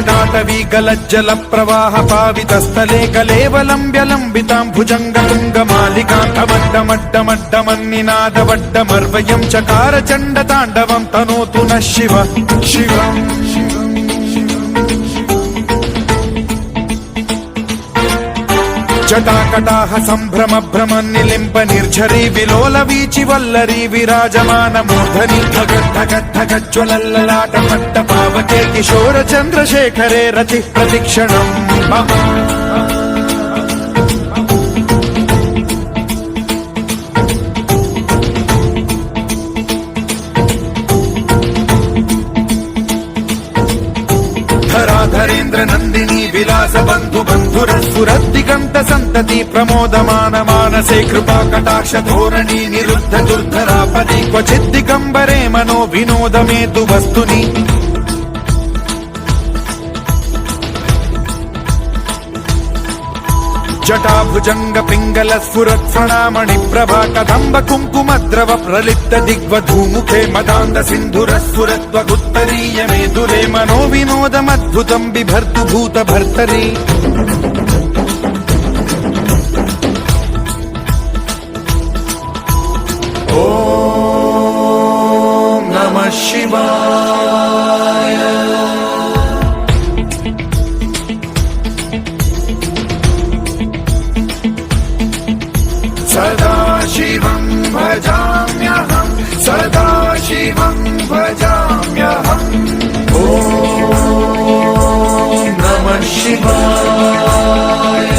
जटाटवी गलज्जल प्रवाह पावितस्थले कलेवलम्ब्यलम्बितां भुजङ्गतुङ्गमालिकां तमड्डमड्डमड्डमन्निनादवड्डमर्वयं चकार चण्डताण्डवं तनोतु नः शिव शिवम् जटाकटाह सम्भ्रम भ्रमन्निलिम्ब निर्झरी विलोल वीचि वल्लरी विराजमान मूर्धनि धगद्धगद्धगज्ज्वलल्ललाट पट्ट पावके किशोर चन्द्रशेखरे रतिः प्रतिक्षणम् धराधरेन्द्र नन्दिनी विलास बन्धु बन्धुरस्फुरद्दिगन्त सन्तति प्रमोदमान मानसे कृपा कटाक्ष धोरणी निरुद्ध दुर्धरापदि क्वचिद्दिगम्बरे मनो विनोदमेतु वस्तुनि जटाभुजंग पिंगल स्फुरत् फणामणि प्रभा कदम्ब कुङ्कुमद्रव प्रलिप्त दिग्वधूमुखे मदान्द सिन्धुर स्फुरत्वगुत्तरीय मेदुरे मनो विनोदमद्भुतं बिभर्तु भूत भर्तरि ॐ नमः शिवाय सदा शिवं भजाम्यहं सदा शिवं भजाम्यहम् ॐ नमः शिवाय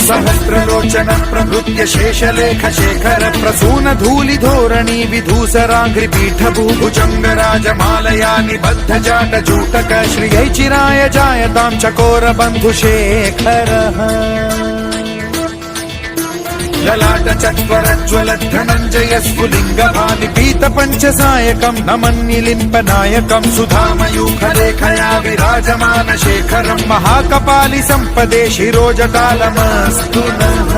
सहस्रलोचन प्रभृत्य शेषलेख शेखर प्रसून धूलि धोरणी विधूसराघ्रि पीठभूभुजंग राजमालया निबद्ध जाट जूटक श्रियै चिराय जायतां चकोर बन्धु शेखरः ललाट चत्वरज्वल धनञ्जय स्फुलिङ्ग भानि पीत पञ्चसायकं नमन्निलिम्प नायकं सुधामयूखरेखया विराजमान शेखरं महाकपालि सम्पदे शिरोजटालमस्तु नः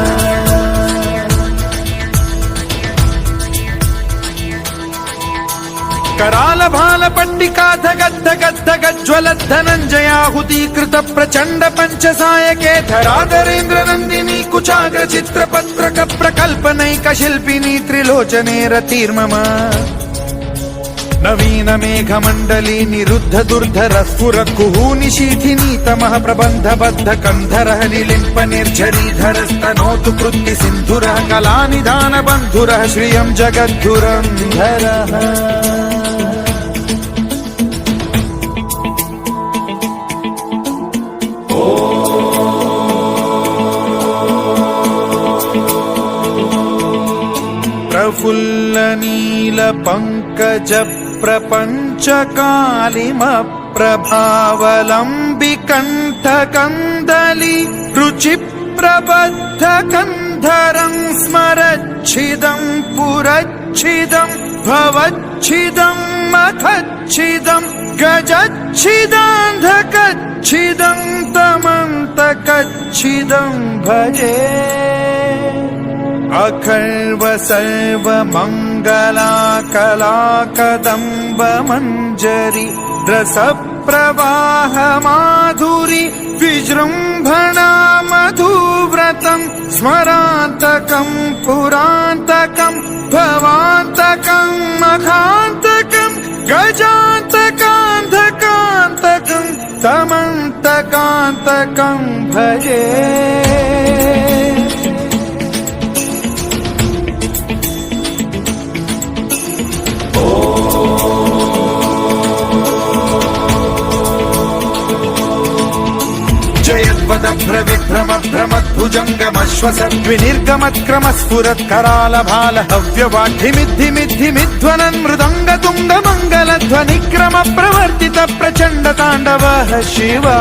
कराल भाल पट्टिका धगद्धगद्धगज्ज्वल धनञ्जयाहुतीकृत प्रचण्ड पञ्चसायके धराधरेन्द्र नन्दिनी कुचाग्र चित्रपत्रक प्रकल्पनैक शिल्पिनी त्रिलोचने रतिर्मम नवीन मेघमण्डली निरुद्ध दुर्धर स्फुर कुहूनिशीथिनी तमः प्रबन्ध बद्ध कन्धरः निलिम्प निर्झरीधरस्तनोतु कृत्ति सिन्धुरः कलानिधान बन्धुरः श्रियं जगद्धुरन्धरः प्रफुल्ल नील पंकज प्रपंच कालिम प्रभावलंबि कंठ कंदली रुचि प्रबद्ध कंधरं स्मरच्छिदं पुरच्छिदं भवच्छिदं मखच्छिदं गजच्छिदान्धकच्छिदं तमन्तकच्छिदं भजे अखर्व सर्व मंगला कला कदम्ब मंजरी रस प्रवाह माधुरी विजृंभणा मधुव्रतं स्मरान्तकं पुरान्तकं भवान्तकं मखान्तकं गजान्तकान्धकान्तकं तमन्तकान्तकं भजे विभ्रम भ्रमद्भुजङ्गमश्वसद्विनिर्गमत्क्रम स्फुरत् कराल भाल हव्यवाढ्यमिद्धिमिद्धिमिध्वनन् मृदङ्ग तुङ्ग मङ्गलध्वनिक्रम प्रवर्तित प्रचण्ड ताण्डवः शिवा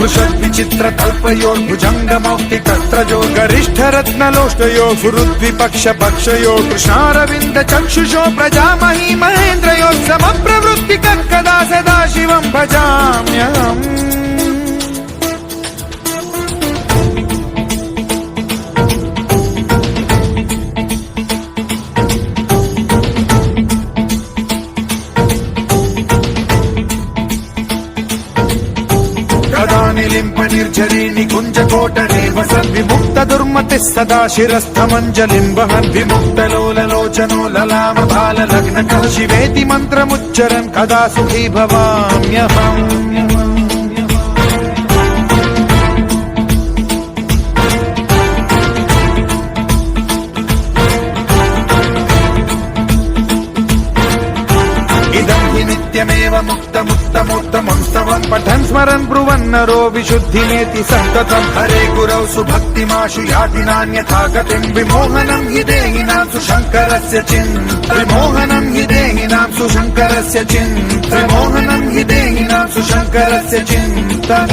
स्पृशद्विचित्र कल्पयोर्भुजङ्गमौक्तिकस्त्रजो गरिष्ठरत्नलोष्टयो सुहृद्विपक्ष पक्षयो कृष्णारविन्द चक्षुषो प्रजामही महेन्द्रयो समप्रवृत्तिकः कदा सदा शिवं भजाम्यहम् विमुक्त दुर्मतिः सदा शिरस्थमञ्जलिं वहन् विमुक्तलोललोचनो ललाम बाललग्नकः शिवेति मन्त्रमुच्चरन् कदा सुखी भवाम्यहम् नित्यमेव मुक्तमुत्तमोत्तमं स्तवं पठन् स्मरन् ब्रुवन्नरो विशुद्धिमेति सन्ततं हरे गुरौ सुभक्तिमाशु याति नान्यथा गतिं विमोहनं हि देहिनां सुशङ्करस्य विमोहनं हि देहिनां सुशङ्करस्य विमोहनं हि देहिनां सुशङ्करस्य चिन्तनम्